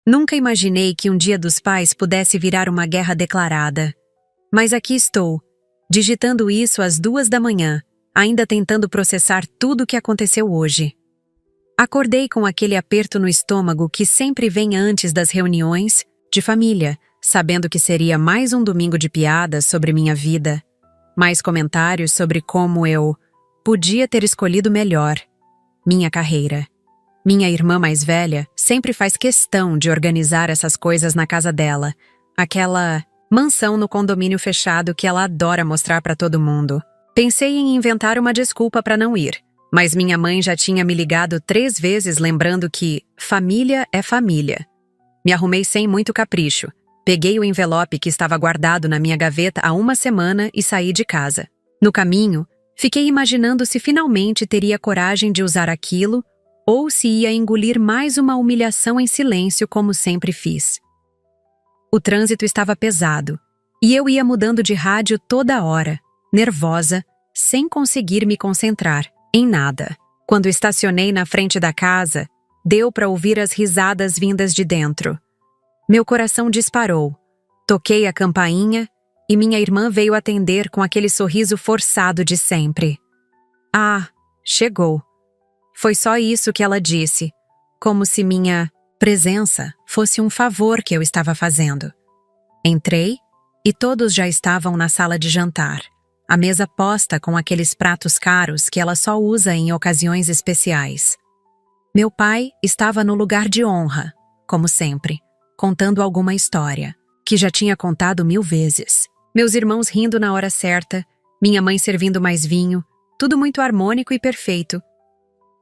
Nunca imaginei que um Dia dos Pais pudesse virar uma guerra declarada. Mas aqui estou, digitando isso às 2 da manhã, ainda tentando processar tudo o que aconteceu hoje. Acordei com aquele aperto no estômago que sempre vem antes das reuniões de família, sabendo que seria mais um domingo de piadas sobre minha vida, mais comentários sobre como eu podia ter escolhido melhor minha carreira. Minha irmã mais velha sempre faz questão de organizar essas coisas na casa dela, aquela mansão no condomínio fechado que ela adora mostrar para todo mundo. Pensei em inventar uma desculpa para não ir, mas minha mãe já tinha me ligado 3 vezes lembrando que família é família. Me arrumei sem muito capricho. Peguei o envelope que estava guardado na minha gaveta há 1 semana e saí de casa. No caminho, fiquei imaginando se finalmente teria coragem de usar aquilo ou se ia engolir mais uma humilhação em silêncio como sempre fiz. O trânsito estava pesado e eu ia mudando de rádio toda hora, nervosa, sem conseguir me concentrar em nada. Quando estacionei na frente da casa, deu para ouvir as risadas vindas de dentro. Meu coração disparou. Toquei a campainha e minha irmã veio atender com aquele sorriso forçado de sempre. Ah, chegou. Foi só isso que ela disse, como se minha presença fosse um favor que eu estava fazendo. Entrei e todos já estavam na sala de jantar, a mesa posta com aqueles pratos caros que ela só usa em ocasiões especiais. Meu pai estava no lugar de honra, como sempre, contando alguma história, que já tinha contado 1000 vezes. Meus irmãos rindo na hora certa, minha mãe servindo mais vinho, tudo muito harmônico e perfeito.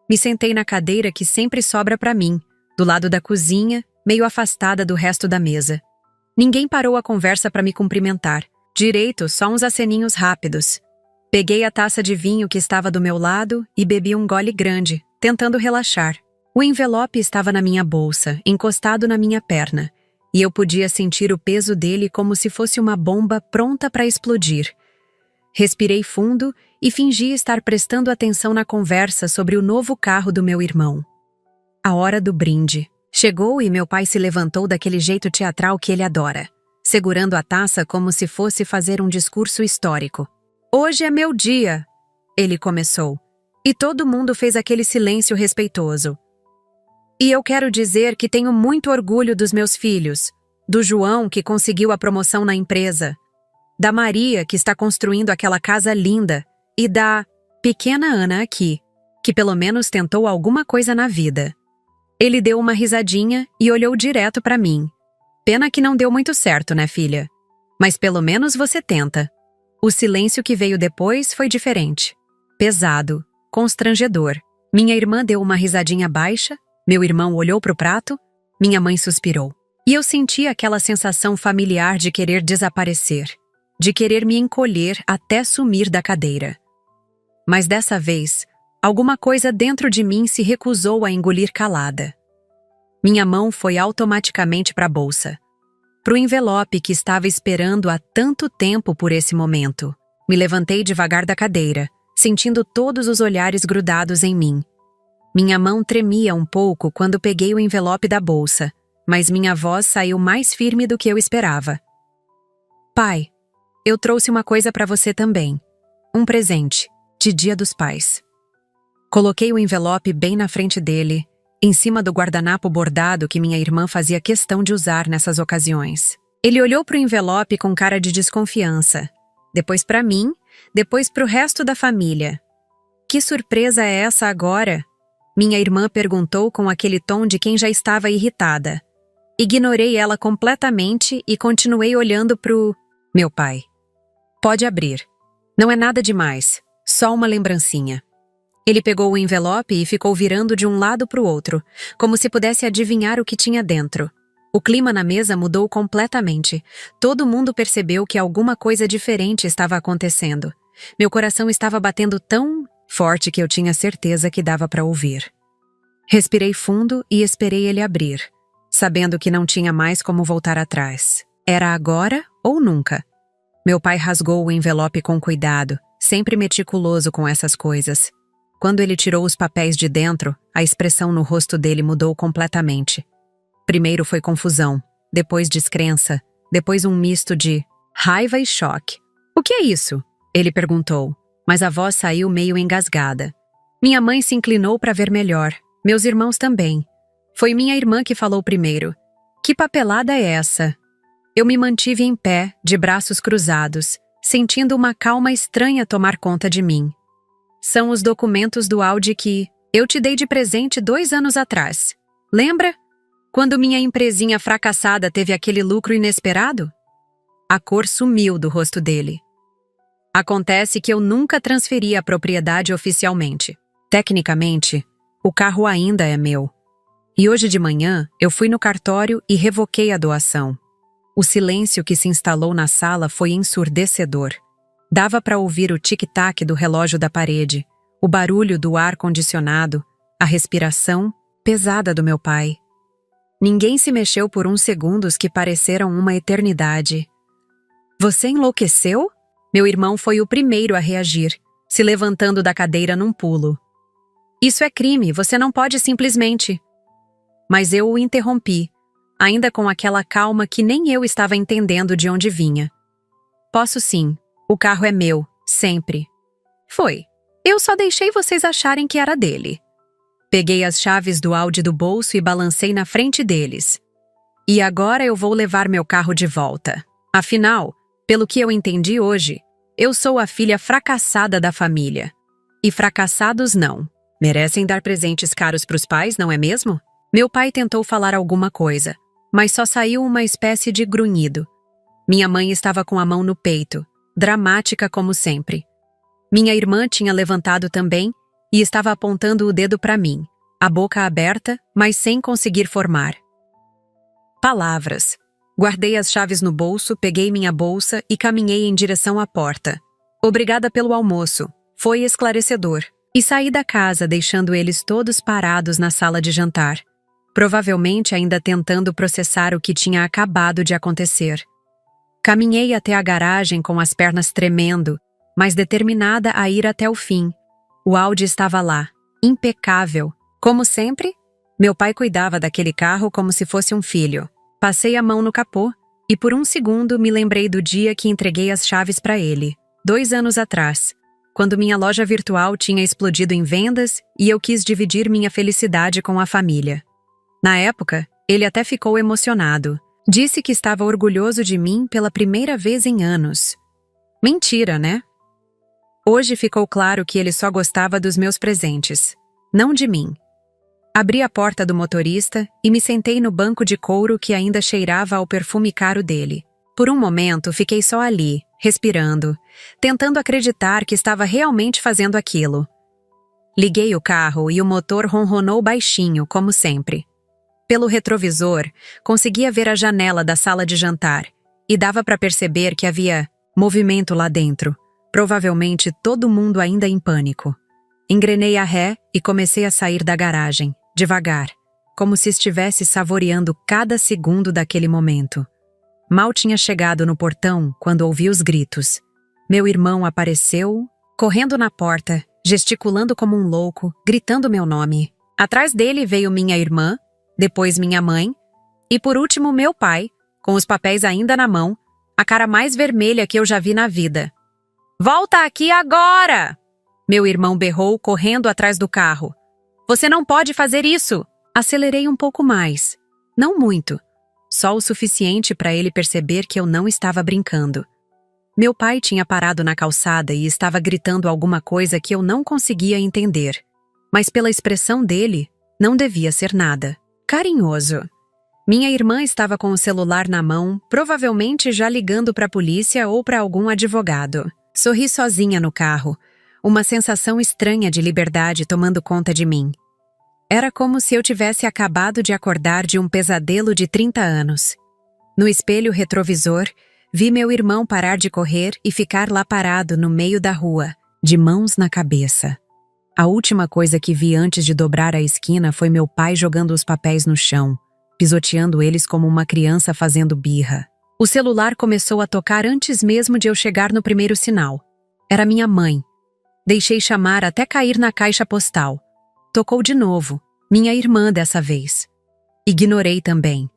Me sentei na cadeira que sempre sobra para mim, do lado da cozinha, meio afastada do resto da mesa. Ninguém parou a conversa para me cumprimentar. Direito, só uns aceninhos rápidos. Peguei a taça de vinho que estava do meu lado e bebi um gole grande, tentando relaxar. O envelope estava na minha bolsa, encostado na minha perna, e eu podia sentir o peso dele como se fosse uma bomba pronta para explodir. Respirei fundo e fingi estar prestando atenção na conversa sobre o novo carro do meu irmão. A hora do brinde. Chegou e meu pai se levantou daquele jeito teatral que ele adora, segurando a taça como se fosse fazer um discurso histórico. "Hoje é meu dia", ele começou, e todo mundo fez aquele silêncio respeitoso. "E eu quero dizer que tenho muito orgulho dos meus filhos, do João, que conseguiu a promoção na empresa, da Maria, que está construindo aquela casa linda, e da pequena Ana aqui, que pelo menos tentou alguma coisa na vida." Ele deu uma risadinha e olhou direto para mim. "Pena que não deu muito certo, né, filha? Mas pelo menos você tenta." O silêncio que veio depois foi diferente. Pesado, constrangedor. Minha irmã deu uma risadinha baixa, meu irmão olhou para o prato, minha mãe suspirou. E eu senti aquela sensação familiar de querer desaparecer, de querer me encolher até sumir da cadeira. Mas dessa vez, alguma coisa dentro de mim se recusou a engolir calada. Minha mão foi automaticamente para a bolsa, para o envelope que estava esperando há tanto tempo por esse momento. Me levantei devagar da cadeira, sentindo todos os olhares grudados em mim. Minha mão tremia um pouco quando peguei o envelope da bolsa, mas minha voz saiu mais firme do que eu esperava. "Pai, eu trouxe uma coisa para você também. Um presente, de Dia dos Pais." Coloquei o envelope bem na frente dele, em cima do guardanapo bordado que minha irmã fazia questão de usar nessas ocasiões. Ele olhou para o envelope com cara de desconfiança, depois para mim, depois para o resto da família. "Que surpresa é essa agora?" Minha irmã perguntou com aquele tom de quem já estava irritada. Ignorei ela completamente e continuei olhando pro meu pai. "Pode abrir. Não é nada demais, só uma lembrancinha." Ele pegou o envelope e ficou virando de um lado para o outro, como se pudesse adivinhar o que tinha dentro. O clima na mesa mudou completamente. Todo mundo percebeu que alguma coisa diferente estava acontecendo. Meu coração estava batendo tão forte que eu tinha certeza que dava para ouvir. Respirei fundo e esperei ele abrir, sabendo que não tinha mais como voltar atrás. Era agora ou nunca. Meu pai rasgou o envelope com cuidado, sempre meticuloso com essas coisas. Quando ele tirou os papéis de dentro, a expressão no rosto dele mudou completamente. Primeiro foi confusão, depois descrença, depois um misto de raiva e choque. "O que é isso?" ele perguntou, mas a voz saiu meio engasgada. Minha mãe se inclinou para ver melhor, meus irmãos também. Foi minha irmã que falou primeiro. "Que papelada é essa?" Eu me mantive em pé, de braços cruzados, sentindo uma calma estranha tomar conta de mim. "São os documentos do Audi que eu te dei de presente 2 anos atrás. Lembra? Quando minha empresinha fracassada teve aquele lucro inesperado?" A cor sumiu do rosto dele. "Acontece que eu nunca transferi a propriedade oficialmente. Tecnicamente, o carro ainda é meu. E hoje de manhã, eu fui no cartório e revoquei a doação." O silêncio que se instalou na sala foi ensurdecedor. Dava para ouvir o tic-tac do relógio da parede, o barulho do ar-condicionado, a respiração pesada do meu pai. Ninguém se mexeu por uns segundos que pareceram uma eternidade. "Você enlouqueceu?" Meu irmão foi o primeiro a reagir, se levantando da cadeira num pulo. "Isso é crime, você não pode simplesmente..." Mas eu o interrompi, ainda com aquela calma que nem eu estava entendendo de onde vinha. "Posso sim, o carro é meu, sempre." "Foi. Eu só deixei vocês acharem que era dele." Peguei as chaves do Audi do bolso e balancei na frente deles. "E agora eu vou levar meu carro de volta. Afinal, pelo que eu entendi hoje, eu sou a filha fracassada da família. E fracassados não. Merecem dar presentes caros para os pais, não é mesmo?" Meu pai tentou falar alguma coisa, mas só saiu uma espécie de grunhido. Minha mãe estava com a mão no peito, dramática como sempre. Minha irmã tinha levantado também e estava apontando o dedo para mim, a boca aberta, mas sem conseguir formar palavras. Guardei as chaves no bolso, peguei minha bolsa e caminhei em direção à porta. "Obrigada pelo almoço. Foi esclarecedor." E saí da casa, deixando eles todos parados na sala de jantar, provavelmente ainda tentando processar o que tinha acabado de acontecer. Caminhei até a garagem com as pernas tremendo, mas determinada a ir até o fim. O Audi estava lá, impecável. Como sempre, meu pai cuidava daquele carro como se fosse um filho. Passei a mão no capô e por um segundo me lembrei do dia que entreguei as chaves para ele, 2 anos atrás, quando minha loja virtual tinha explodido em vendas e eu quis dividir minha felicidade com a família. Na época, ele até ficou emocionado. Disse que estava orgulhoso de mim pela primeira vez em anos. Mentira, né? Hoje ficou claro que ele só gostava dos meus presentes, não de mim. Abri a porta do motorista e me sentei no banco de couro que ainda cheirava ao perfume caro dele. Por um momento, fiquei só ali, respirando, tentando acreditar que estava realmente fazendo aquilo. Liguei o carro e o motor ronronou baixinho, como sempre. Pelo retrovisor, conseguia ver a janela da sala de jantar e dava para perceber que havia movimento lá dentro, provavelmente todo mundo ainda em pânico. Engrenei a ré e comecei a sair da garagem, devagar, como se estivesse saboreando cada segundo daquele momento. Mal tinha chegado no portão quando ouvi os gritos. Meu irmão apareceu, correndo na porta, gesticulando como um louco, gritando meu nome. Atrás dele veio minha irmã, depois minha mãe, e por último meu pai, com os papéis ainda na mão, a cara mais vermelha que eu já vi na vida. "Volta aqui agora!" Meu irmão berrou, correndo atrás do carro. "Você não pode fazer isso!" Acelerei um pouco mais. Não muito. Só o suficiente para ele perceber que eu não estava brincando. Meu pai tinha parado na calçada e estava gritando alguma coisa que eu não conseguia entender. Mas pela expressão dele, não devia ser nada. Carinhoso. Minha irmã estava com o celular na mão, provavelmente já ligando para a polícia ou para algum advogado. Sorri sozinha no carro, uma sensação estranha de liberdade tomando conta de mim. Era como se eu tivesse acabado de acordar de um pesadelo de 30 anos. No espelho retrovisor, vi meu irmão parar de correr e ficar lá parado no meio da rua, de mãos na cabeça. A última coisa que vi antes de dobrar a esquina foi meu pai jogando os papéis no chão, pisoteando eles como uma criança fazendo birra. O celular começou a tocar antes mesmo de eu chegar no primeiro sinal. Era minha mãe. Deixei chamar até cair na caixa postal. Tocou de novo, minha irmã dessa vez. Ignorei também.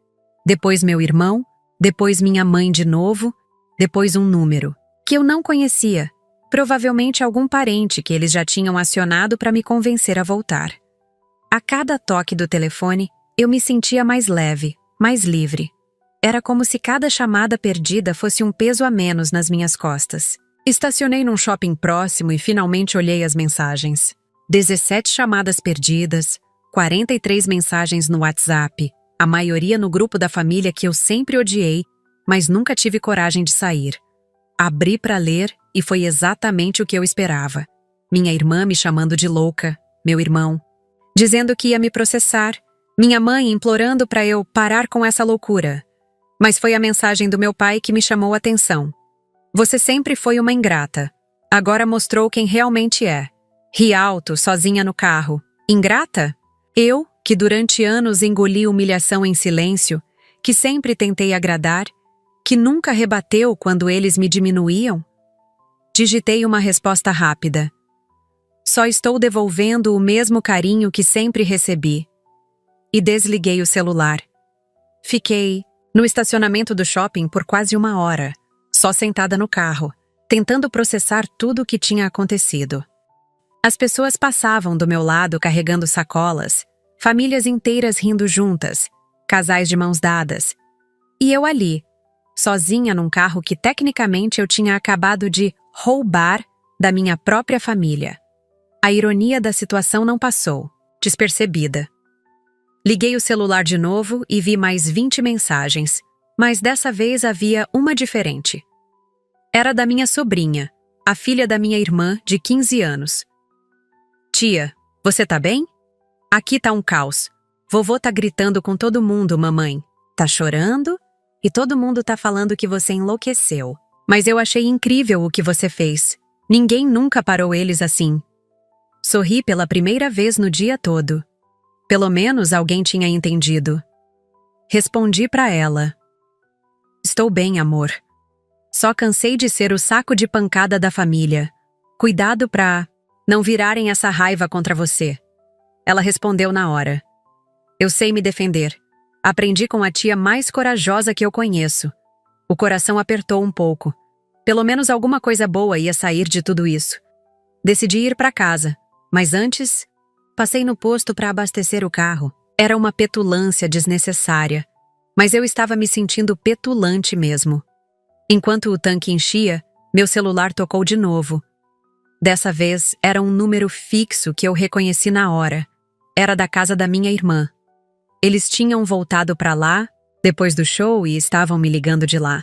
Depois meu irmão, depois minha mãe de novo, depois um número, que eu não conhecia, provavelmente algum parente que eles já tinham acionado para me convencer a voltar. A cada toque do telefone, eu me sentia mais leve, mais livre. Era como se cada chamada perdida fosse um peso a menos nas minhas costas. Estacionei num shopping próximo e finalmente olhei as mensagens. 17 chamadas perdidas, 43 mensagens no WhatsApp, a maioria no grupo da família que eu sempre odiei, mas nunca tive coragem de sair. Abri para ler e foi exatamente o que eu esperava. Minha irmã me chamando de louca, meu irmão, dizendo que ia me processar, minha mãe implorando para eu parar com essa loucura. Mas foi a mensagem do meu pai que me chamou a atenção. Você sempre foi uma ingrata. Agora mostrou quem realmente é. Ri alto, sozinha no carro. Ingrata? Eu, que durante anos engoli humilhação em silêncio, que sempre tentei agradar, que nunca rebateu quando eles me diminuíam? Digitei uma resposta rápida. Só estou devolvendo o mesmo carinho que sempre recebi. E desliguei o celular. Fiquei no estacionamento do shopping por quase 1 hora, só sentada no carro, tentando processar tudo o que tinha acontecido. As pessoas passavam do meu lado carregando sacolas, famílias inteiras rindo juntas, casais de mãos dadas. E eu ali, sozinha num carro que tecnicamente eu tinha acabado de roubar da minha própria família. A ironia da situação não passou, despercebida. Liguei o celular de novo e vi mais 20 mensagens, mas dessa vez havia uma diferente. Era da minha sobrinha, a filha da minha irmã, de 15 anos. Tia, você tá bem? Aqui tá um caos. Vovô tá gritando com todo mundo, mamãe. Tá chorando? E todo mundo tá falando que você enlouqueceu. Mas eu achei incrível o que você fez. Ninguém nunca parou eles assim. Sorri pela primeira vez no dia todo. Pelo menos alguém tinha entendido. Respondi pra ela. Estou bem, amor. Só cansei de ser o saco de pancada da família. Cuidado pra não virarem essa raiva contra você. Ela respondeu na hora. Eu sei me defender. Aprendi com a tia mais corajosa que eu conheço. O coração apertou um pouco. Pelo menos alguma coisa boa ia sair de tudo isso. Decidi ir pra casa, mas antes, passei no posto para abastecer o carro. Era uma petulância desnecessária, mas eu estava me sentindo petulante mesmo. Enquanto o tanque enchia, meu celular tocou de novo. Dessa vez, era um número fixo que eu reconheci na hora. Era da casa da minha irmã. Eles tinham voltado para lá, depois do show, e estavam me ligando de lá.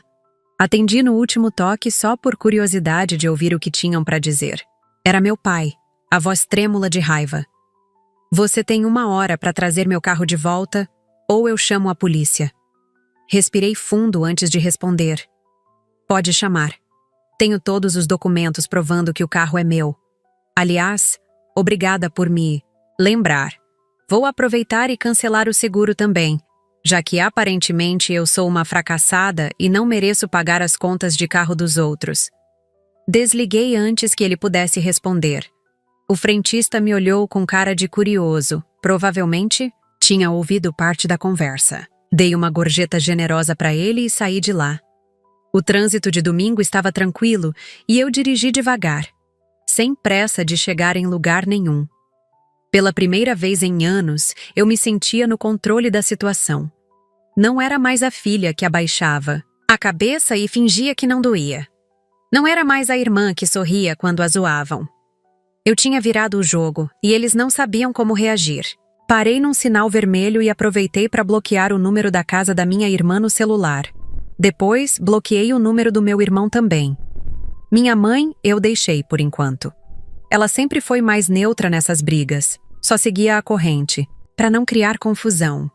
Atendi no último toque só por curiosidade de ouvir o que tinham para dizer. Era meu pai, a voz trêmula de raiva. Você tem 1 hora para trazer meu carro de volta, ou eu chamo a polícia. Respirei fundo antes de responder. Pode chamar. Tenho todos os documentos provando que o carro é meu. Aliás, obrigada por me lembrar. Vou aproveitar e cancelar o seguro também, já que aparentemente eu sou uma fracassada e não mereço pagar as contas de carro dos outros. Desliguei antes que ele pudesse responder. O frentista me olhou com cara de curioso. Provavelmente tinha ouvido parte da conversa. Dei uma gorjeta generosa para ele e saí de lá. O trânsito de domingo estava tranquilo e eu dirigi devagar, sem pressa de chegar em lugar nenhum. Pela primeira vez em anos, eu me sentia no controle da situação. Não era mais a filha que abaixava a cabeça e fingia que não doía. Não era mais a irmã que sorria quando a zoavam. Eu tinha virado o jogo e eles não sabiam como reagir. Parei num sinal vermelho e aproveitei para bloquear o número da casa da minha irmã no celular. Depois, bloqueei o número do meu irmão também. Minha mãe, eu deixei por enquanto. Ela sempre foi mais neutra nessas brigas, só seguia a corrente, para não criar confusão.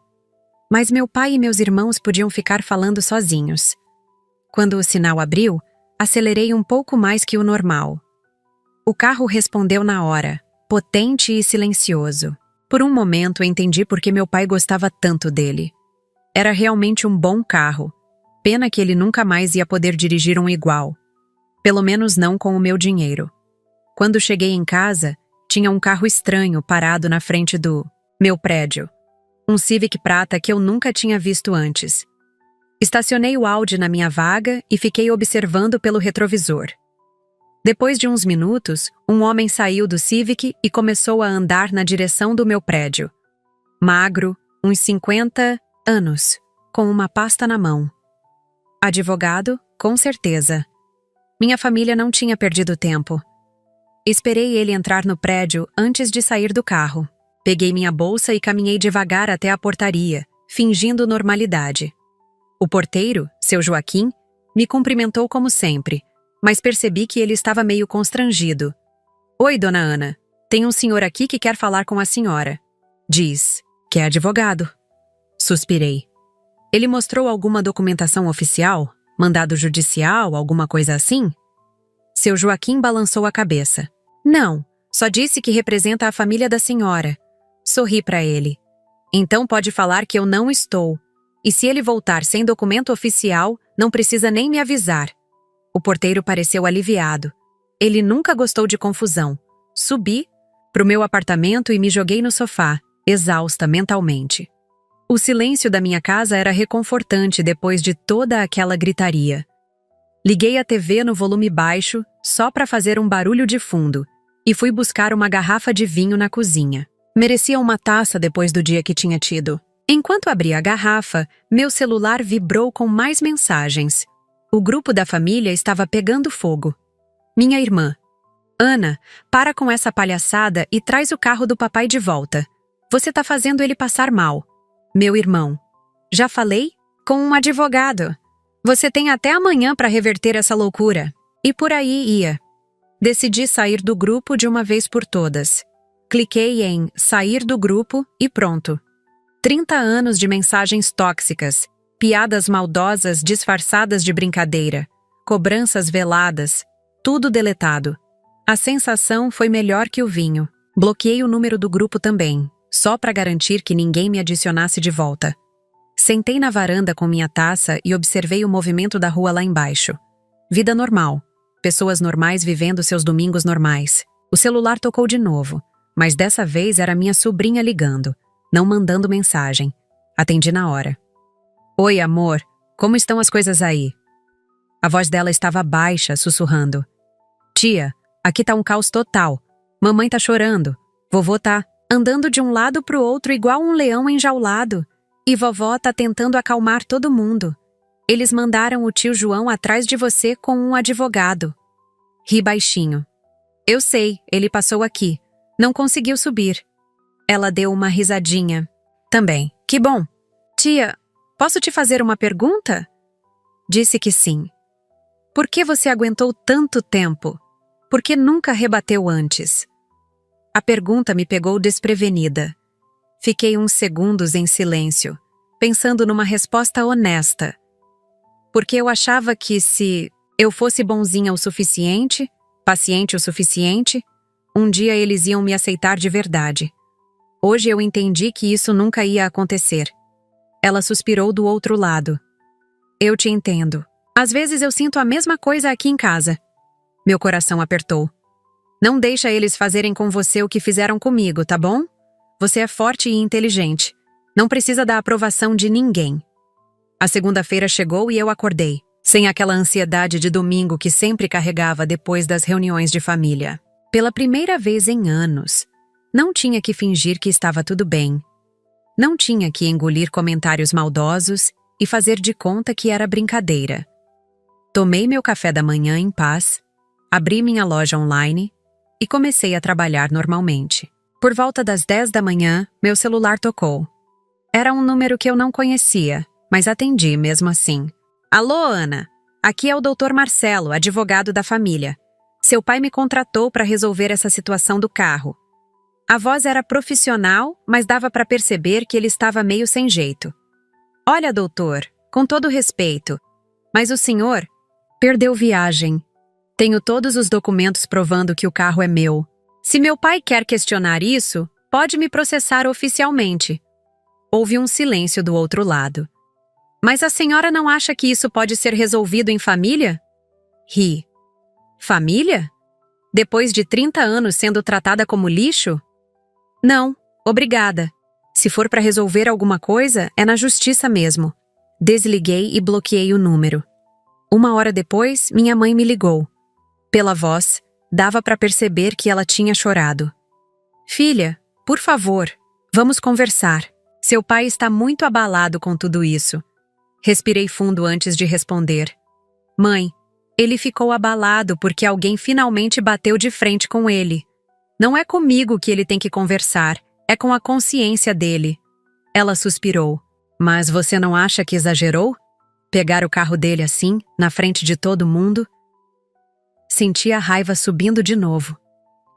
Mas meu pai e meus irmãos podiam ficar falando sozinhos. Quando o sinal abriu, acelerei um pouco mais que o normal. O carro respondeu na hora, potente e silencioso. Por um momento entendi por que meu pai gostava tanto dele. Era realmente um bom carro. Pena que ele nunca mais ia poder dirigir um igual. Pelo menos não com o meu dinheiro. Quando cheguei em casa, tinha um carro estranho parado na frente do meu prédio. Um Civic prata que eu nunca tinha visto antes. Estacionei o Audi na minha vaga e fiquei observando pelo retrovisor. Depois de uns minutos, um homem saiu do Civic e começou a andar na direção do meu prédio. Magro, uns 50 anos, com uma pasta na mão. Advogado, com certeza. Minha família não tinha perdido tempo. Esperei ele entrar no prédio antes de sair do carro. Peguei minha bolsa e caminhei devagar até a portaria, fingindo normalidade. O porteiro, seu Joaquim, me cumprimentou como sempre, mas percebi que ele estava meio constrangido. Oi, dona Ana. Tem um senhor aqui que quer falar com a senhora. Diz que é advogado. Suspirei. Ele mostrou alguma documentação oficial? Mandado judicial, alguma coisa assim? Seu Joaquim balançou a cabeça. Não, só disse que representa a família da senhora. Sorri para ele. Então pode falar que eu não estou. E se ele voltar sem documento oficial, não precisa nem me avisar. O porteiro pareceu aliviado. Ele nunca gostou de confusão. Subi pro meu apartamento e me joguei no sofá, exausta mentalmente. O silêncio da minha casa era reconfortante depois de toda aquela gritaria. Liguei a TV no volume baixo, só para fazer um barulho de fundo, e fui buscar uma garrafa de vinho na cozinha. Merecia uma taça depois do dia que tinha tido. Enquanto abria a garrafa, meu celular vibrou com mais mensagens. O grupo da família estava pegando fogo. Minha irmã. Ana, para com essa palhaçada e traz o carro do papai de volta. Você tá fazendo ele passar mal. Meu irmão. Já falei? Com um advogado. Você tem até amanhã para reverter essa loucura. E por aí ia. Decidi sair do grupo de uma vez por todas. Cliquei em sair do grupo e pronto. 30 anos de mensagens tóxicas, piadas maldosas disfarçadas de brincadeira, cobranças veladas, tudo deletado. A sensação foi melhor que o vinho. Bloqueei o número do grupo também, só para garantir que ninguém me adicionasse de volta. Sentei na varanda com minha taça e observei o movimento da rua lá embaixo. Vida normal. Pessoas normais vivendo seus domingos normais. O celular tocou de novo, mas dessa vez era minha sobrinha ligando, não mandando mensagem. Atendi na hora. Oi, amor. Como estão as coisas aí? A voz dela estava baixa, sussurrando. Tia, aqui tá um caos total. Mamãe tá chorando. Vovô tá andando de um lado pro outro igual um leão enjaulado. E vovó tá tentando acalmar todo mundo. Eles mandaram o tio João atrás de você com um advogado. Ri baixinho. Eu sei, ele passou aqui. Não conseguiu subir. Ela deu uma risadinha. Também. Que bom. Tia, posso te fazer uma pergunta? Disse que sim. Por que você aguentou tanto tempo? Por que nunca rebateu antes? A pergunta me pegou desprevenida. Fiquei uns segundos em silêncio, pensando numa resposta honesta. Porque eu achava que se eu fosse bonzinha o suficiente, paciente o suficiente, um dia eles iam me aceitar de verdade. Hoje eu entendi que isso nunca ia acontecer. Ela suspirou do outro lado. Eu te entendo. Às vezes eu sinto a mesma coisa aqui em casa. Meu coração apertou. Não deixa eles fazerem com você o que fizeram comigo, tá bom? Você é forte e inteligente. Não precisa da aprovação de ninguém. A segunda-feira chegou e eu acordei, sem aquela ansiedade de domingo que sempre carregava depois das reuniões de família. Pela primeira vez em anos, não tinha que fingir que estava tudo bem. Não tinha que engolir comentários maldosos e fazer de conta que era brincadeira. Tomei meu café da manhã em paz, abri minha loja online e comecei a trabalhar normalmente. Por volta das 10 da manhã, meu celular tocou. Era um número que eu não conhecia, mas atendi mesmo assim. Alô, Ana. Aqui é o Dr. Marcelo, advogado da família. Seu pai me contratou para resolver essa situação do carro. A voz era profissional, mas dava para perceber que ele estava meio sem jeito. Olha, doutor, com todo respeito, mas o senhor perdeu viagem. Tenho todos os documentos provando que o carro é meu. Se meu pai quer questionar isso, pode me processar oficialmente. Houve um silêncio do outro lado. Mas a senhora não acha que isso pode ser resolvido em família? Ri. Família? Depois de 30 anos sendo tratada como lixo? Não, obrigada. Se for para resolver alguma coisa, é na justiça mesmo. Desliguei e bloqueei o número. 1 hora depois, minha mãe me ligou. Pela voz, dava para perceber que ela tinha chorado. Filha, por favor, vamos conversar. Seu pai está muito abalado com tudo isso. Respirei fundo antes de responder. Mãe, ele ficou abalado porque alguém finalmente bateu de frente com ele. Não é comigo que ele tem que conversar, é com a consciência dele. Ela suspirou. Mas você não acha que exagerou? Pegar o carro dele assim, na frente de todo mundo? Senti a raiva subindo de novo.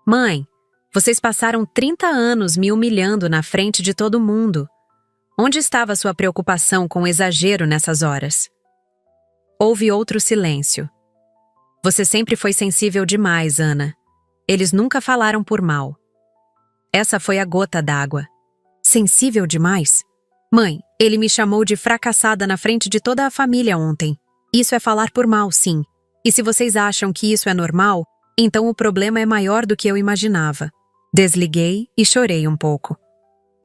Mãe, vocês passaram 30 anos me humilhando na frente de todo mundo. Onde estava sua preocupação com o exagero nessas horas? Houve outro silêncio. Você sempre foi sensível demais, Ana. Eles nunca falaram por mal. Essa foi a gota d'água. Sensível demais? Mãe, ele me chamou de fracassada na frente de toda a família ontem. Isso é falar por mal, sim. E se vocês acham que isso é normal, então o problema é maior do que eu imaginava. Desliguei e chorei um pouco.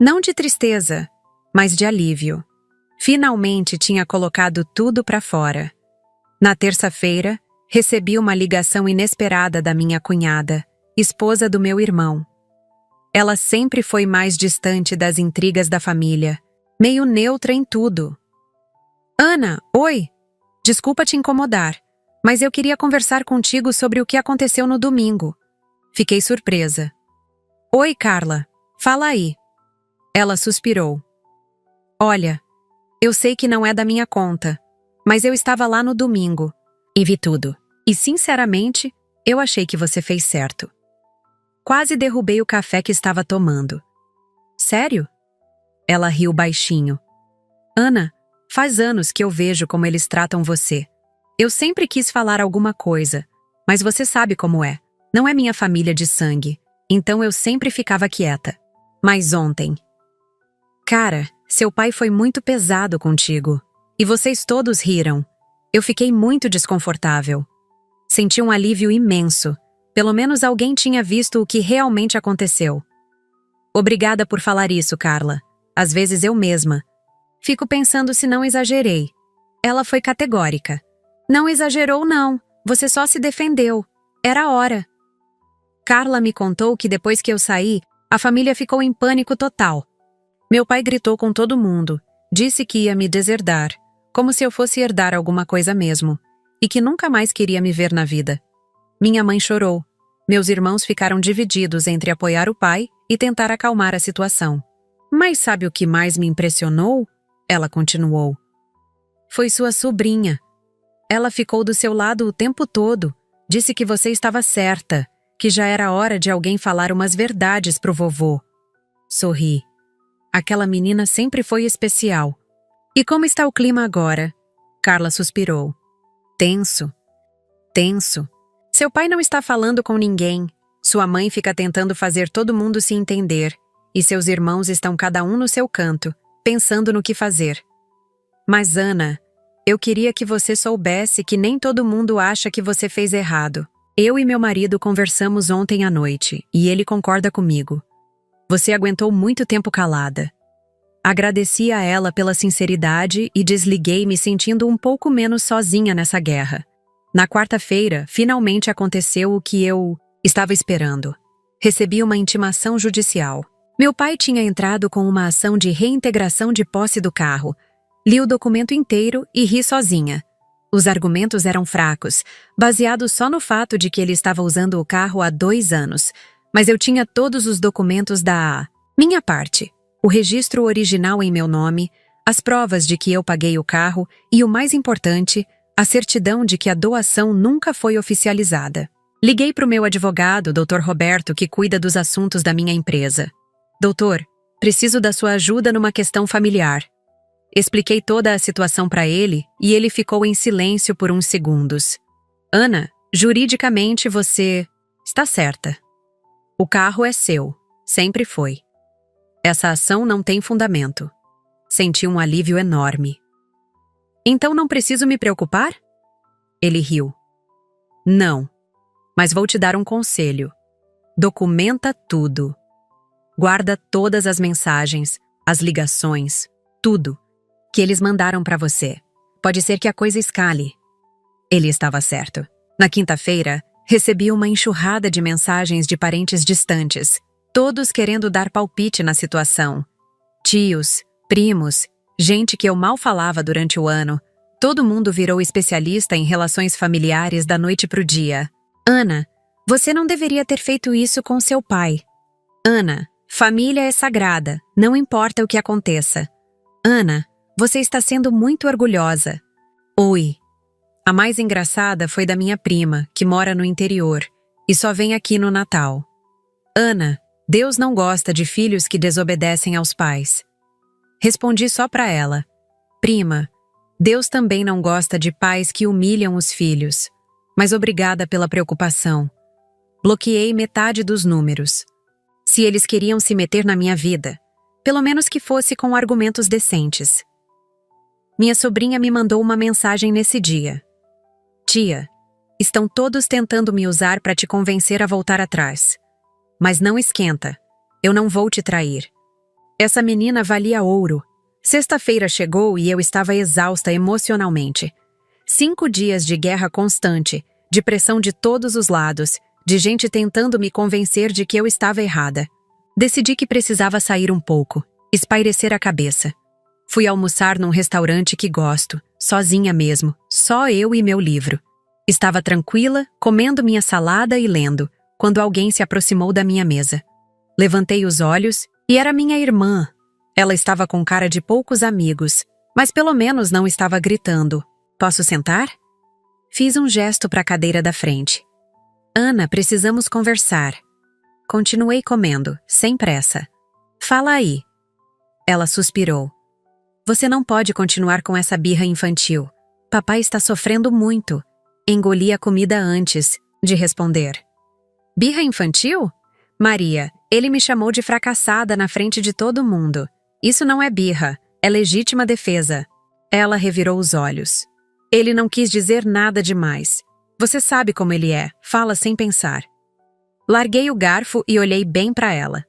Não de tristeza, mas de alívio. Finalmente tinha colocado tudo para fora. Na terça-feira, recebi uma ligação inesperada da minha cunhada, esposa do meu irmão. Ela sempre foi mais distante das intrigas da família, meio neutra em tudo. Ana, oi! Desculpa te incomodar, mas eu queria conversar contigo sobre o que aconteceu no domingo. Fiquei surpresa. Oi, Carla, fala aí. Ela suspirou. Olha, eu sei que não é da minha conta, mas eu estava lá no domingo e vi tudo. E, sinceramente, eu achei que você fez certo. Quase derrubei o café que estava tomando. Sério? Ela riu baixinho. Ana, faz anos que eu vejo como eles tratam você. Eu sempre quis falar alguma coisa, mas você sabe como é. Não é minha família de sangue, então eu sempre ficava quieta. Mas ontem... Cara, seu pai foi muito pesado contigo. E vocês todos riram. Eu fiquei muito desconfortável. Senti um alívio imenso. Pelo menos alguém tinha visto o que realmente aconteceu. Obrigada por falar isso, Carla. Às vezes eu mesma. Fico pensando se não exagerei. Ela foi categórica. Não exagerou, não. Você só se defendeu. Era a hora. Carla me contou que depois que eu saí, a família ficou em pânico total. Meu pai gritou com todo mundo. Disse que ia me deserdar, como se eu fosse herdar alguma coisa mesmo, e que nunca mais queria me ver na vida. Minha mãe chorou. Meus irmãos ficaram divididos entre apoiar o pai e tentar acalmar a situação. Mas sabe o que mais me impressionou? Ela continuou. Foi sua sobrinha. Ela ficou do seu lado o tempo todo. Disse que você estava certa, que já era hora de alguém falar umas verdades pro vovô. Sorri. Aquela menina sempre foi especial. E como está o clima agora? Carla suspirou. Tenso. Tenso. Seu pai não está falando com ninguém. Sua mãe fica tentando fazer todo mundo se entender. E seus irmãos estão cada um no seu canto, pensando no que fazer. Mas, Ana, eu queria que você soubesse que nem todo mundo acha que você fez errado. Eu e meu marido conversamos ontem à noite, e ele concorda comigo. Você aguentou muito tempo calada. Agradeci a ela pela sinceridade e desliguei me sentindo um pouco menos sozinha nessa guerra. Na quarta-feira, finalmente aconteceu o que eu estava esperando. Recebi uma intimação judicial. Meu pai tinha entrado com uma ação de reintegração de posse do carro. Li o documento inteiro e ri sozinha. Os argumentos eram fracos, baseados só no fato de que ele estava usando o carro há 2 anos. Mas eu tinha todos os documentos da minha parte. O registro original em meu nome, as provas de que eu paguei o carro e, o mais importante, a certidão de que a doação nunca foi oficializada. Liguei para o meu advogado, Dr. Roberto, que cuida dos assuntos da minha empresa. Doutor, preciso da sua ajuda numa questão familiar. Expliquei toda a situação para ele e ele ficou em silêncio por uns segundos. Ana, juridicamente você está certa. O carro é seu, sempre foi. Essa ação não tem fundamento. Senti um alívio enorme. Então não preciso me preocupar? Ele riu. Não, mas vou te dar um conselho. Documenta tudo. Guarda todas as mensagens, as ligações, tudo que eles mandaram para você. Pode ser que a coisa escale. Ele estava certo. Na quinta-feira, recebi uma enxurrada de mensagens de parentes distantes, todos querendo dar palpite na situação. Tios, primos, gente que eu mal falava durante o ano. Todo mundo virou especialista em relações familiares da noite pro dia. Ana, você não deveria ter feito isso com seu pai. Ana, família é sagrada, não importa o que aconteça. Ana, você está sendo muito orgulhosa. Oi. A mais engraçada foi da minha prima, que mora no interior, e só vem aqui no Natal. Ana, Deus não gosta de filhos que desobedecem aos pais. Respondi só para ela. Prima, Deus também não gosta de pais que humilham os filhos. Mas obrigada pela preocupação. Bloqueei metade dos números. Se eles queriam se meter na minha vida, pelo menos que fosse com argumentos decentes. Minha sobrinha me mandou uma mensagem nesse dia. Tia, estão todos tentando me usar para te convencer a voltar atrás. Mas não esquenta, eu não vou te trair. Essa menina valia ouro. Sexta-feira chegou e eu estava exausta emocionalmente. 5 dias de guerra constante, de pressão de todos os lados, de gente tentando me convencer de que eu estava errada. Decidi que precisava sair um pouco, espairecer a cabeça. Fui almoçar num restaurante que gosto, sozinha mesmo, só eu e meu livro. Estava tranquila, comendo minha salada e lendo, quando alguém se aproximou da minha mesa. Levantei os olhos e era minha irmã. Ela estava com cara de poucos amigos, mas pelo menos não estava gritando. Posso sentar? Fiz um gesto para a cadeira da frente. Ana, precisamos conversar. Continuei comendo, sem pressa. Fala aí. Ela suspirou. Você não pode continuar com essa birra infantil. Papai está sofrendo muito. Engoli a comida antes de responder. Birra infantil? Maria, ele me chamou de fracassada na frente de todo mundo. Isso não é birra, é legítima defesa. Ela revirou os olhos. Ele não quis dizer nada demais. Você sabe como ele é, fala sem pensar. Larguei o garfo e olhei bem para ela.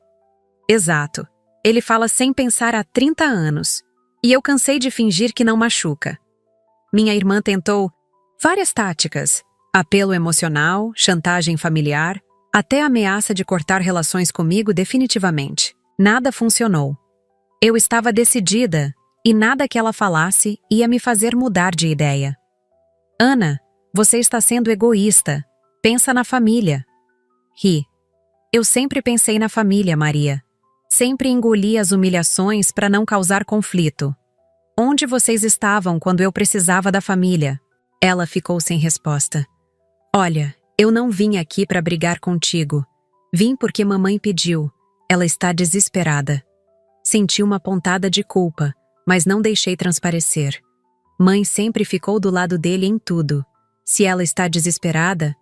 Exato. Ele fala sem pensar há 30 anos. E eu cansei de fingir que não machuca. Minha irmã tentou várias táticas. Apelo emocional, chantagem familiar, até ameaça de cortar relações comigo definitivamente. Nada funcionou. Eu estava decidida, e nada que ela falasse ia me fazer mudar de ideia. Ana, você está sendo egoísta. Pensa na família. Ri. Eu sempre pensei na família, Maria. Sempre engoli as humilhações para não causar conflito. Onde vocês estavam quando eu precisava da família? Ela ficou sem resposta. Olha, eu não vim aqui para brigar contigo. Vim porque mamãe pediu. Ela está desesperada. Senti uma pontada de culpa, mas não deixei transparecer. Mãe sempre ficou do lado dele em tudo. Se ela está desesperada,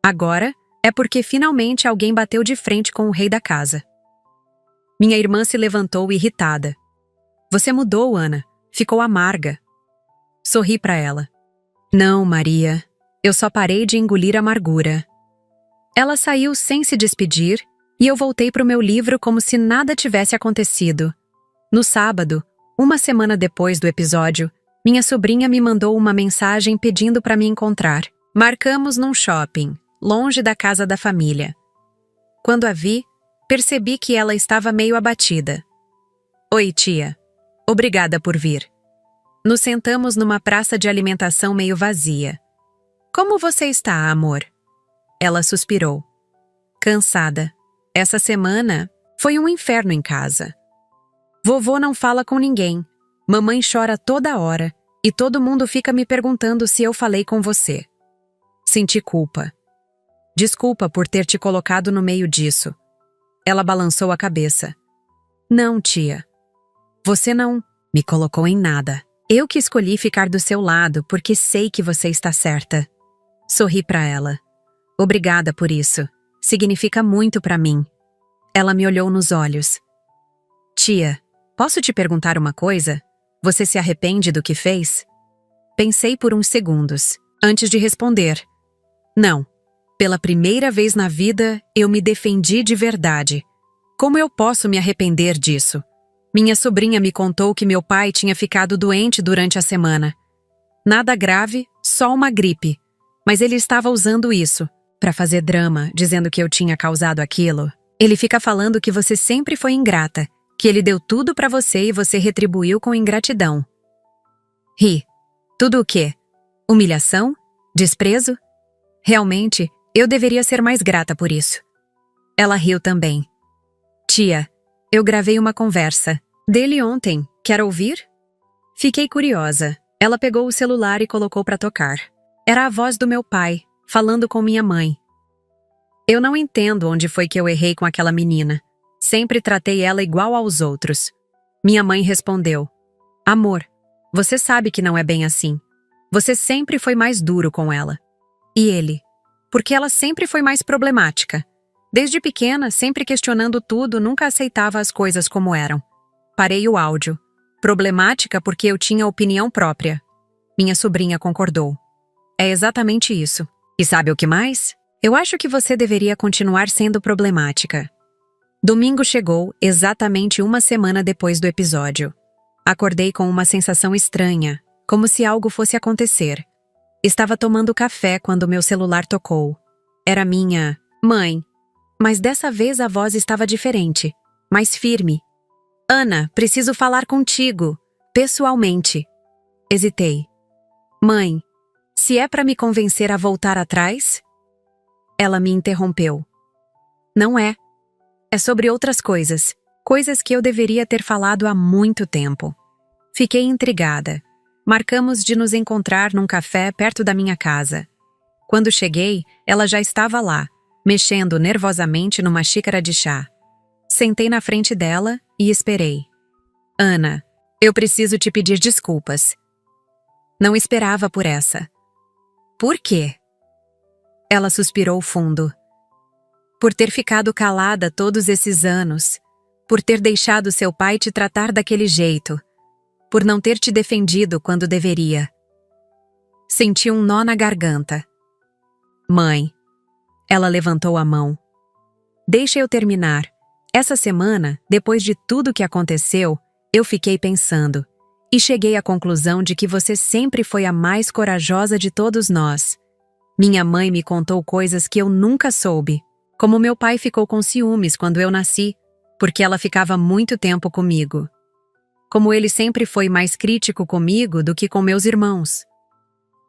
agora é porque finalmente alguém bateu de frente com o rei da casa. Minha irmã se levantou irritada. Você mudou, Ana. Ficou amarga. Sorri para ela. Não, Maria. Eu só parei de engolir amargura. Ela saiu sem se despedir e eu voltei para o meu livro como se nada tivesse acontecido. No sábado, uma semana depois do episódio, minha sobrinha me mandou uma mensagem pedindo para me encontrar. Marcamos num shopping, longe da casa da família. Quando a vi, percebi que ela estava meio abatida. Oi, tia. Obrigada por vir. Nos sentamos numa praça de alimentação meio vazia. Como você está, amor? Ela suspirou. Cansada. Essa semana foi um inferno em casa. Vovô não fala com ninguém. Mamãe chora toda hora e todo mundo fica me perguntando se eu falei com você. Senti culpa. Desculpa por ter te colocado no meio disso. Ela balançou a cabeça. Não, tia. Você não me colocou em nada. Eu que escolhi ficar do seu lado porque sei que você está certa. Sorri para ela. Obrigada por isso. Significa muito para mim. Ela me olhou nos olhos. Tia, posso te perguntar uma coisa? Você se arrepende do que fez? Pensei por uns segundos, antes de responder. Não. Pela primeira vez na vida, eu me defendi de verdade. Como eu posso me arrepender disso? Minha sobrinha me contou que meu pai tinha ficado doente durante a semana. Nada grave, só uma gripe. Mas ele estava usando isso para fazer drama, dizendo que eu tinha causado aquilo. Ele fica falando que você sempre foi ingrata, que ele deu tudo para você e você retribuiu com ingratidão. Ri. Tudo o quê? Humilhação? Desprezo? Realmente, eu deveria ser mais grata por isso. Ela riu também. Tia, eu gravei uma conversa dele ontem. Quer ouvir? Fiquei curiosa. Ela pegou o celular e colocou para tocar. Era a voz do meu pai, falando com minha mãe. Eu não entendo onde foi que eu errei com aquela menina. Sempre tratei ela igual aos outros. Minha mãe respondeu. Amor, você sabe que não é bem assim. Você sempre foi mais duro com ela. E ele? Porque ela sempre foi mais problemática. Desde pequena, sempre questionando tudo, nunca aceitava as coisas como eram. Parei o áudio. Problemática porque eu tinha opinião própria. Minha sobrinha concordou. É exatamente isso. E sabe o que mais? Eu acho que você deveria continuar sendo problemática. Domingo chegou, exatamente uma semana depois do episódio. Acordei com uma sensação estranha, como se algo fosse acontecer. Estava tomando café quando meu celular tocou. Era minha mãe. Mas dessa vez a voz estava diferente, mais firme. Ana, preciso falar contigo, pessoalmente. Hesitei. Mãe, se é para me convencer a voltar atrás? Ela me interrompeu. Não é. É sobre outras coisas, coisas que eu deveria ter falado há muito tempo. Fiquei intrigada. Marcamos de nos encontrar num café perto da minha casa. Quando cheguei, ela já estava lá, mexendo nervosamente numa xícara de chá. Sentei na frente dela e esperei. Ana, eu preciso te pedir desculpas. Não esperava por essa. Por quê? Ela suspirou fundo. Por ter ficado calada todos esses anos. Por ter deixado seu pai te tratar daquele jeito. Por não ter te defendido quando deveria. Senti um nó na garganta. Mãe. Ela levantou a mão. Deixa eu terminar. Essa semana, depois de tudo que aconteceu, eu fiquei pensando. E cheguei à conclusão de que você sempre foi a mais corajosa de todos nós. Minha mãe me contou coisas que eu nunca soube. Como meu pai ficou com ciúmes quando eu nasci, porque ela ficava muito tempo comigo. Como ele sempre foi mais crítico comigo do que com meus irmãos.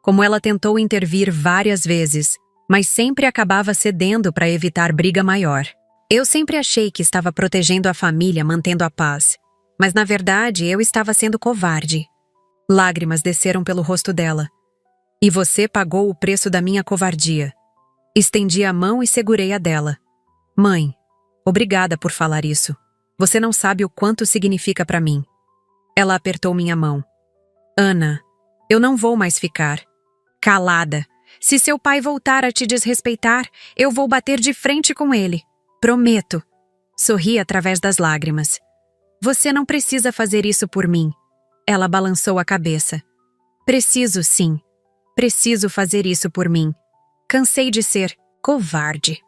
Como ela tentou intervir várias vezes, mas sempre acabava cedendo para evitar briga maior. Eu sempre achei que estava protegendo a família, mantendo a paz. Mas na verdade eu estava sendo covarde. Lágrimas desceram pelo rosto dela. E você pagou o preço da minha covardia. Estendi a mão e segurei a dela. Mãe, obrigada por falar isso. Você não sabe o quanto significa para mim. Ela apertou minha mão. Ana, eu não vou mais ficar. Calada. Se seu pai voltar a te desrespeitar, eu vou bater de frente com ele. Prometo. Sorri através das lágrimas. Você não precisa fazer isso por mim. Ela balançou a cabeça. Preciso sim. Preciso fazer isso por mim. Cansei de ser covarde.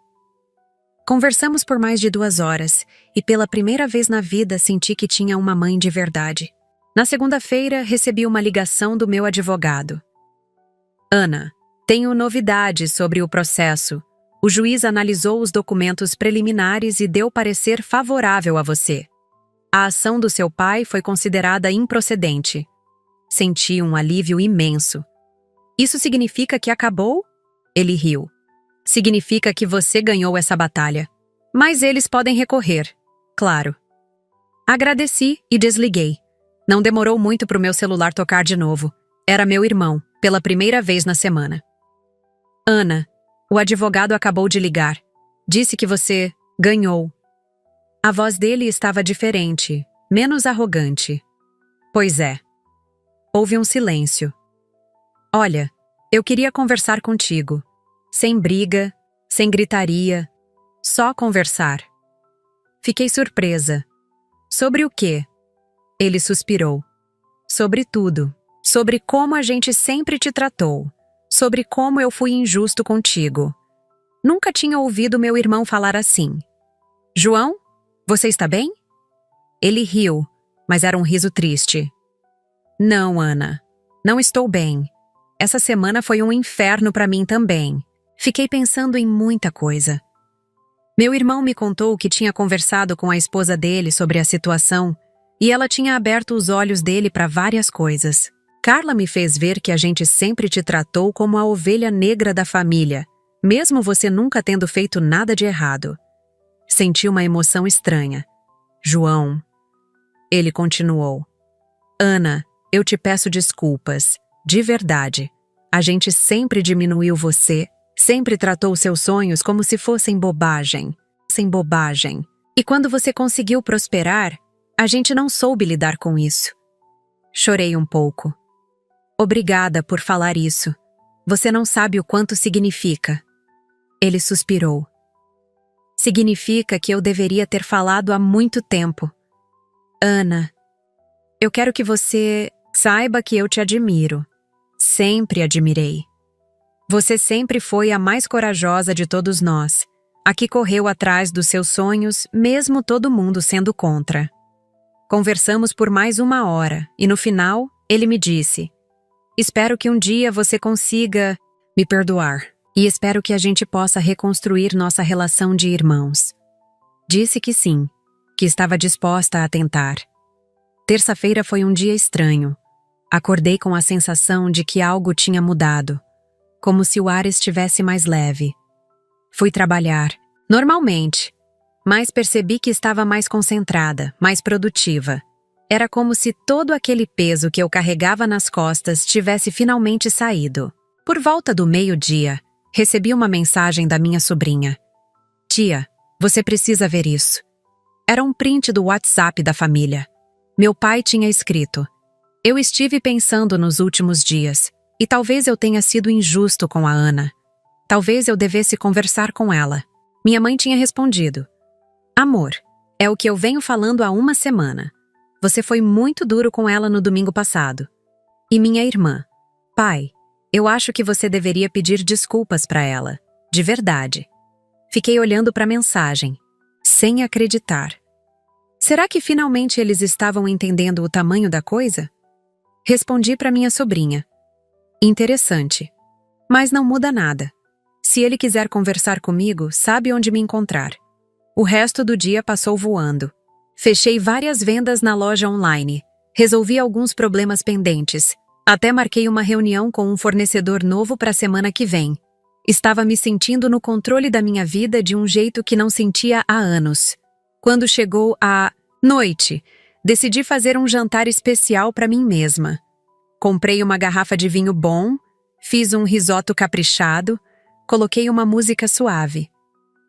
Conversamos por mais de 2 horas e pela primeira vez na vida senti que tinha uma mãe de verdade. Na segunda-feira, recebi uma ligação do meu advogado. Ana, tenho novidades sobre o processo. O juiz analisou os documentos preliminares e deu parecer favorável a você. A ação do seu pai foi considerada improcedente. Senti um alívio imenso. Isso significa que acabou? Ele riu. Significa que você ganhou essa batalha. Mas eles podem recorrer, claro. Agradeci e desliguei. Não demorou muito para o meu celular tocar de novo. Era meu irmão, pela primeira vez na semana. Ana, o advogado acabou de ligar. Disse que você ganhou. A voz dele estava diferente, menos arrogante. Pois é. Houve um silêncio. Olha, eu queria conversar contigo. Sem briga, sem gritaria, só conversar. Fiquei surpresa. Sobre o quê? Ele suspirou. Sobre tudo. Sobre como a gente sempre te tratou. Sobre como eu fui injusto contigo. Nunca tinha ouvido meu irmão falar assim. João, você está bem? Ele riu, mas era um riso triste. Não, Ana. Não estou bem. Essa semana foi um inferno para mim também. Fiquei pensando em muita coisa. Meu irmão me contou que tinha conversado com a esposa dele sobre a situação e ela tinha aberto os olhos dele para várias coisas. Carla me fez ver que a gente sempre te tratou como a ovelha negra da família, mesmo você nunca tendo feito nada de errado. Senti uma emoção estranha. João. Ele continuou. Ana, eu te peço desculpas. De verdade. A gente sempre diminuiu você, sempre tratou seus sonhos como se fossem bobagem. Sem bobagem. E quando você conseguiu prosperar, a gente não soube lidar com isso. Chorei um pouco. Obrigada por falar isso. Você não sabe o quanto significa. Ele suspirou. Significa que eu deveria ter falado há muito tempo. Ana, eu quero que você saiba que eu te admiro. Sempre admirei. Você sempre foi a mais corajosa de todos nós, a que correu atrás dos seus sonhos, mesmo todo mundo sendo contra. Conversamos por mais 1 hora e no final, ele me disse: espero que um dia você consiga me perdoar e espero que a gente possa reconstruir nossa relação de irmãos. Disse que sim, que estava disposta a tentar. Terça-feira foi um dia estranho. Acordei com a sensação de que algo tinha mudado, como se o ar estivesse mais leve. Fui trabalhar, normalmente, mas percebi que estava mais concentrada, mais produtiva. Era como se todo aquele peso que eu carregava nas costas tivesse finalmente saído. Por volta do meio-dia, recebi uma mensagem da minha sobrinha. Tia, você precisa ver isso. Era um print do WhatsApp da família. Meu pai tinha escrito: eu estive pensando nos últimos dias, e talvez eu tenha sido injusto com a Ana. Talvez eu devesse conversar com ela. Minha mãe tinha respondido: amor, é o que eu venho falando há 1 semana. Você foi muito duro com ela no domingo passado. E minha irmã: pai, eu acho que você deveria pedir desculpas para ela. De verdade. Fiquei olhando para a mensagem, sem acreditar. Será que finalmente eles estavam entendendo o tamanho da coisa? Respondi para minha sobrinha: interessante. Mas não muda nada. Se ele quiser conversar comigo, sabe onde me encontrar. O resto do dia passou voando. Fechei várias vendas na loja online. Resolvi alguns problemas pendentes. Até marquei uma reunião com um fornecedor novo para a semana que vem. Estava me sentindo no controle da minha vida de um jeito que não sentia há anos. Quando chegou a noite, decidi fazer um jantar especial para mim mesma. Comprei uma garrafa de vinho bom, fiz um risoto caprichado, coloquei uma música suave.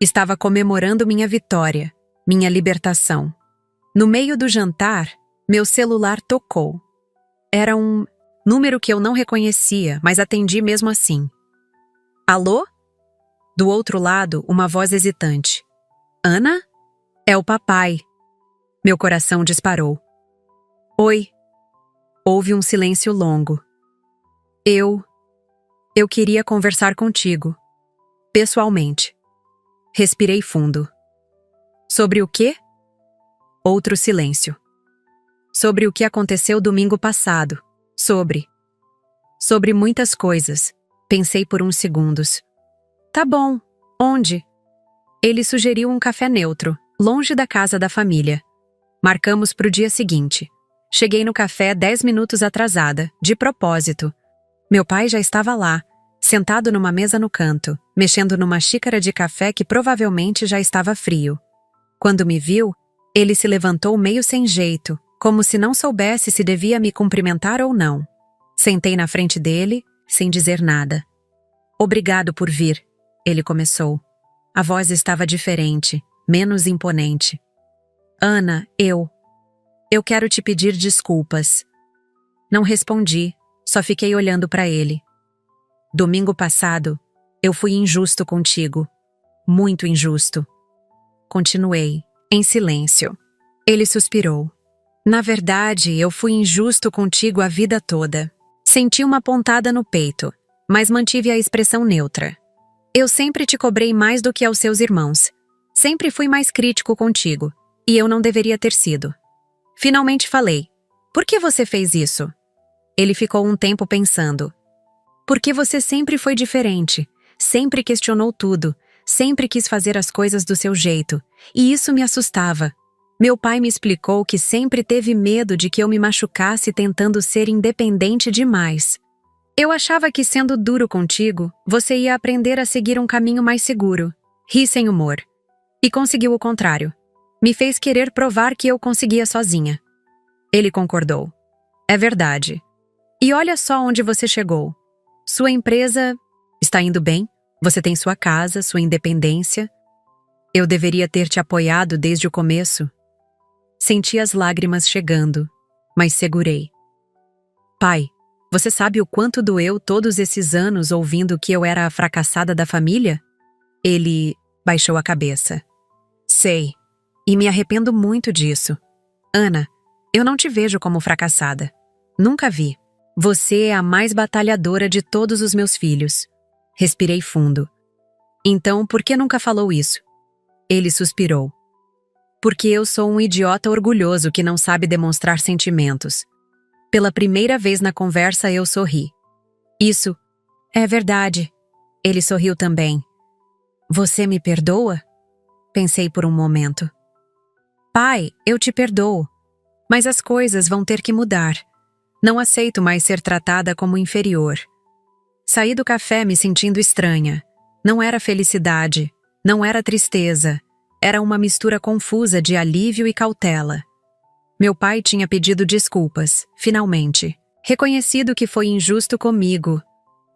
Estava comemorando minha vitória, minha libertação. No meio do jantar, meu celular tocou. Era um número que eu não reconhecia, mas atendi mesmo assim. Alô? Do outro lado, uma voz hesitante. Ana? É o papai. Meu coração disparou. Oi. Houve um silêncio longo. Eu queria conversar contigo. Pessoalmente. Respirei fundo. Sobre o quê? Outro silêncio. Sobre o que aconteceu domingo passado. Sobre muitas coisas. Pensei por uns segundos. Tá bom. Onde? Ele sugeriu um café neutro, longe da casa da família. Marcamos pro dia seguinte. Cheguei no café 10 minutos atrasada, de propósito. Meu pai já estava lá, sentado numa mesa no canto, mexendo numa xícara de café que provavelmente já estava frio. Quando me viu, ele se levantou meio sem jeito, como se não soubesse se devia me cumprimentar ou não. Sentei na frente dele, sem dizer nada. Obrigado por vir, ele começou. A voz estava diferente, menos imponente. Ana, eu quero te pedir desculpas. Não respondi, só fiquei olhando para ele. Domingo passado, eu fui injusto contigo. Muito injusto. Continuei, em silêncio. Ele suspirou. Na verdade, eu fui injusto contigo a vida toda. Senti uma pontada no peito, mas mantive a expressão neutra. Eu sempre te cobrei mais do que aos seus irmãos. Sempre fui mais crítico contigo, e eu não deveria ter sido. Finalmente falei. Por que você fez isso? Ele ficou um tempo pensando. Porque você sempre foi diferente, sempre questionou tudo, sempre quis fazer as coisas do seu jeito, e isso me assustava. Meu pai me explicou que sempre teve medo de que eu me machucasse tentando ser independente demais. Eu achava que sendo duro contigo, você ia aprender a seguir um caminho mais seguro. Ri sem humor. E conseguiu o contrário. Me fez querer provar que eu conseguia sozinha. Ele concordou. É verdade. E olha só onde você chegou. Sua empresa está indo bem, você tem sua casa, sua independência. Eu deveria ter te apoiado desde o começo. Senti as lágrimas chegando, mas segurei. Pai, você sabe o quanto doeu todos esses anos ouvindo que eu era a fracassada da família? Ele baixou a cabeça. Sei, e me arrependo muito disso. Ana, eu não te vejo como fracassada. Nunca vi. Você é a mais batalhadora de todos os meus filhos. Respirei fundo. Então, por que nunca falou isso? Ele suspirou. Porque eu sou um idiota orgulhoso que não sabe demonstrar sentimentos. Pela primeira vez na conversa eu sorri. Isso é verdade. Ele sorriu também. Você me perdoa? Pensei por um momento. Pai, eu te perdoo. Mas as coisas vão ter que mudar. Não aceito mais ser tratada como inferior. Saí do café me sentindo estranha. Não era felicidade, não era tristeza. Era uma mistura confusa de alívio e cautela. Meu pai tinha pedido desculpas, finalmente. Reconhecido que foi injusto comigo.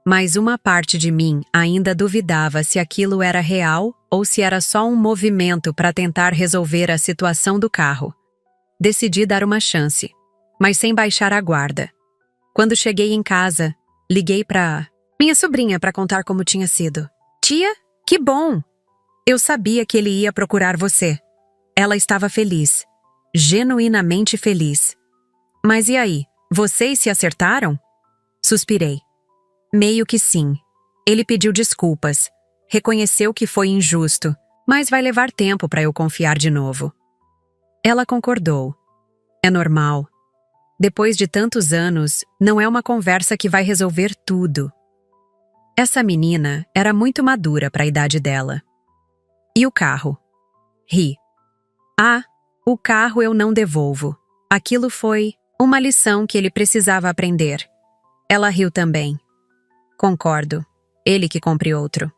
Mas uma parte de mim ainda duvidava se aquilo era real ou se era só um movimento para tentar resolver a situação do carro. Decidi dar uma chance, mas sem baixar a guarda. Quando cheguei em casa, liguei para minha sobrinha para contar como tinha sido. Tia, que bom! Eu sabia que ele ia procurar você. Ela estava feliz, genuinamente feliz. Mas e aí, vocês se acertaram? Suspirei. Meio que sim. Ele pediu desculpas, reconheceu que foi injusto, mas vai levar tempo para eu confiar de novo. Ela concordou. É normal. Depois de tantos anos, não é uma conversa que vai resolver tudo. Essa menina era muito madura para a idade dela. E o carro? Ri. Ah, o carro eu não devolvo. Aquilo foi uma lição que ele precisava aprender. Ela riu também. Concordo. Ele que compre outro.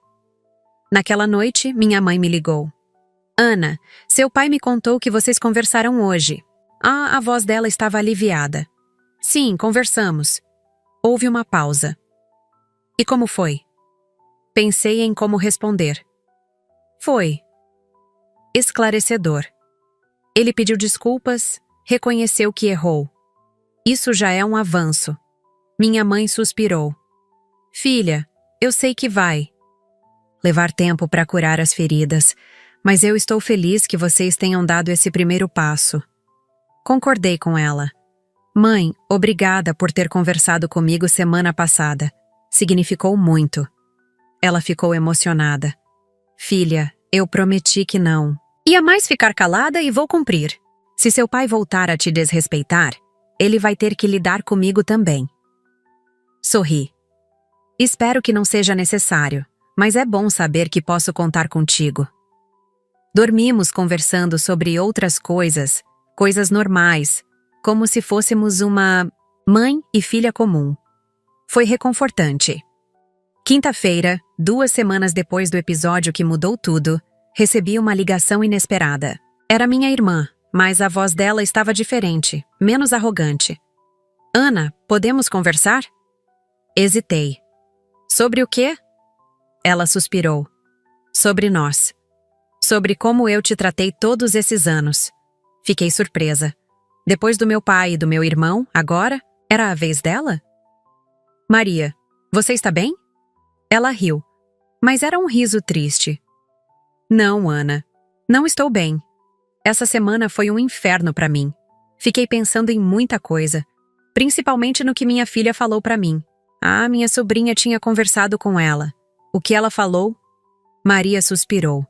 Naquela noite, minha mãe me ligou. Ana, seu pai me contou que vocês conversaram hoje. A voz dela estava aliviada. Sim, conversamos. Houve uma pausa. E como foi? Pensei em como responder. Foi esclarecedor. Ele pediu desculpas, reconheceu que errou. Isso já é um avanço. Minha mãe suspirou. Filha, eu sei que vai levar tempo para curar as feridas, mas eu estou feliz que vocês tenham dado esse primeiro passo. Concordei com ela. Mãe, obrigada por ter conversado comigo semana passada. Significou muito. Ela ficou emocionada. Filha, eu prometi que não. Ia mais ficar calada e vou cumprir. Se seu pai voltar a te desrespeitar, ele vai ter que lidar comigo também. Sorri. Espero que não seja necessário, mas é bom saber que posso contar contigo. Dormimos conversando sobre outras coisas, coisas normais, como se fôssemos uma mãe e filha comum. Foi reconfortante. Quinta-feira, 2 semanas depois do episódio que mudou tudo, recebi uma ligação inesperada. Era minha irmã, mas a voz dela estava diferente, menos arrogante. Ana, podemos conversar? Hesitei. Sobre o quê? Ela suspirou. Sobre nós. Sobre como eu te tratei todos esses anos. Fiquei surpresa. Depois do meu pai e do meu irmão, agora, era a vez dela? Maria, você está bem? Ela riu, mas era um riso triste. Não, Ana. Não estou bem. Essa semana foi um inferno para mim. Fiquei pensando em muita coisa, principalmente no que minha filha falou para mim. Minha sobrinha tinha conversado com ela. O que ela falou? Maria suspirou.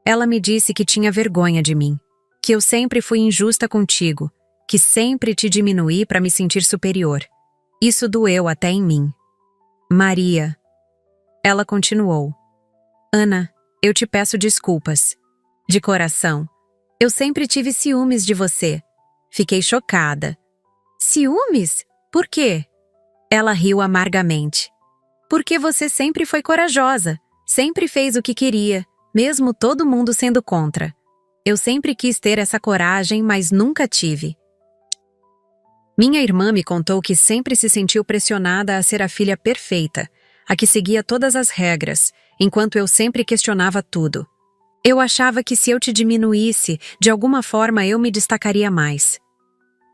Ela me disse que tinha vergonha de mim, que eu sempre fui injusta contigo, que sempre te diminuí para me sentir superior. Isso doeu até em mim. Maria. Ela continuou. Ana, eu te peço desculpas. De coração. Eu sempre tive ciúmes de você. Fiquei chocada. Ciúmes? Por quê? Ela riu amargamente. Porque você sempre foi corajosa, sempre fez o que queria, mesmo todo mundo sendo contra. Eu sempre quis ter essa coragem, mas nunca tive. Minha irmã me contou que sempre se sentiu pressionada a ser a filha perfeita, a que seguia todas as regras, enquanto eu sempre questionava tudo. Eu achava que se eu te diminuísse, de alguma forma eu me destacaria mais.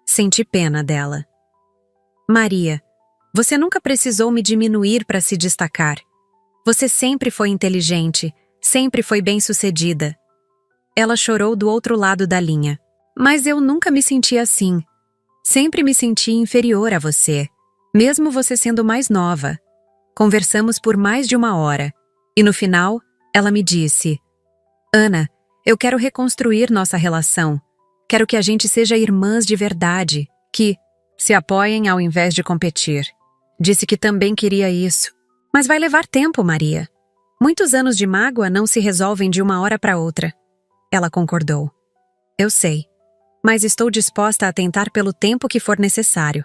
Senti pena dela. Maria, você nunca precisou me diminuir para se destacar. Você sempre foi inteligente, sempre foi bem-sucedida. Ela chorou do outro lado da linha. Mas eu nunca me senti assim. Sempre me senti inferior a você, mesmo você sendo mais nova. Conversamos por mais de 1 hora, e no final, ela me disse: Ana, eu quero reconstruir nossa relação. Quero que a gente seja irmãs de verdade, que se apoiem ao invés de competir. Disse que também queria isso. Mas vai levar tempo, Maria. Muitos anos de mágoa não se resolvem de 1 hora para outra. Ela concordou. Eu sei, mas estou disposta a tentar pelo tempo que for necessário.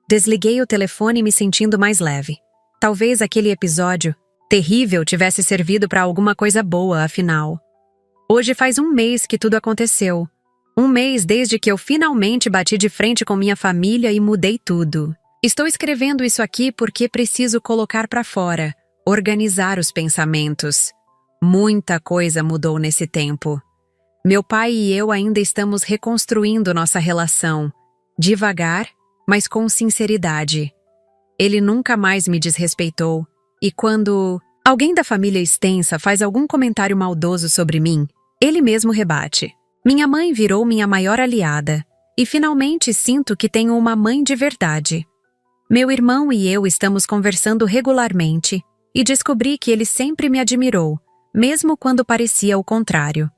Desliguei o telefone me sentindo mais leve. Talvez aquele episódio terrível tivesse servido para alguma coisa boa, afinal. Hoje faz 1 mês que tudo aconteceu. 1 mês desde que eu finalmente bati de frente com minha família e mudei tudo. Estou escrevendo isso aqui porque preciso colocar para fora, organizar os pensamentos. Muita coisa mudou nesse tempo. Meu pai e eu ainda estamos reconstruindo nossa relação. Devagar, mas com sinceridade. Ele nunca mais me desrespeitou. E quando alguém da família extensa faz algum comentário maldoso sobre mim, ele mesmo rebate. Minha mãe virou minha maior aliada. E finalmente sinto que tenho uma mãe de verdade. Meu irmão e eu estamos conversando regularmente e descobri que ele sempre me admirou, mesmo quando parecia o contrário.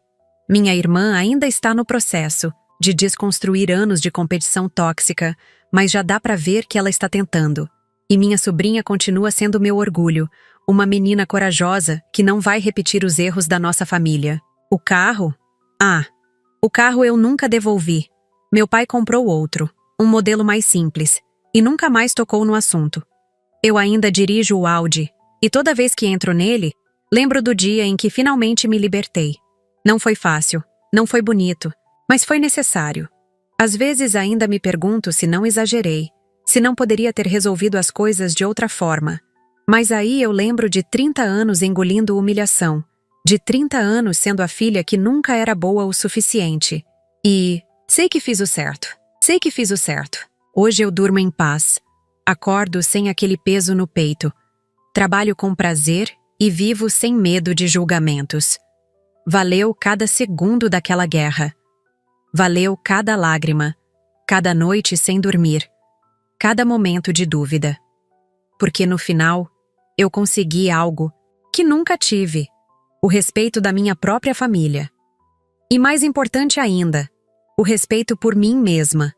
Minha irmã ainda está no processo de desconstruir anos de competição tóxica, mas já dá para ver que ela está tentando. E minha sobrinha continua sendo meu orgulho, uma menina corajosa que não vai repetir os erros da nossa família. O carro? O carro eu nunca devolvi. Meu pai comprou outro, um modelo mais simples, e nunca mais tocou no assunto. Eu ainda dirijo o Audi, e toda vez que entro nele, lembro do dia em que finalmente me libertei. Não foi fácil, não foi bonito, mas foi necessário. Às vezes ainda me pergunto se não exagerei, se não poderia ter resolvido as coisas de outra forma. Mas aí eu lembro de 30 anos engolindo humilhação, de 30 anos sendo a filha que nunca era boa o suficiente. E sei que fiz o certo, sei que fiz o certo. Hoje eu durmo em paz, acordo sem aquele peso no peito, trabalho com prazer e vivo sem medo de julgamentos. Valeu cada segundo daquela guerra. Valeu cada lágrima, cada noite sem dormir, cada momento de dúvida. Porque no final, eu consegui algo que nunca tive, o respeito da minha própria família. E mais importante ainda, o respeito por mim mesma.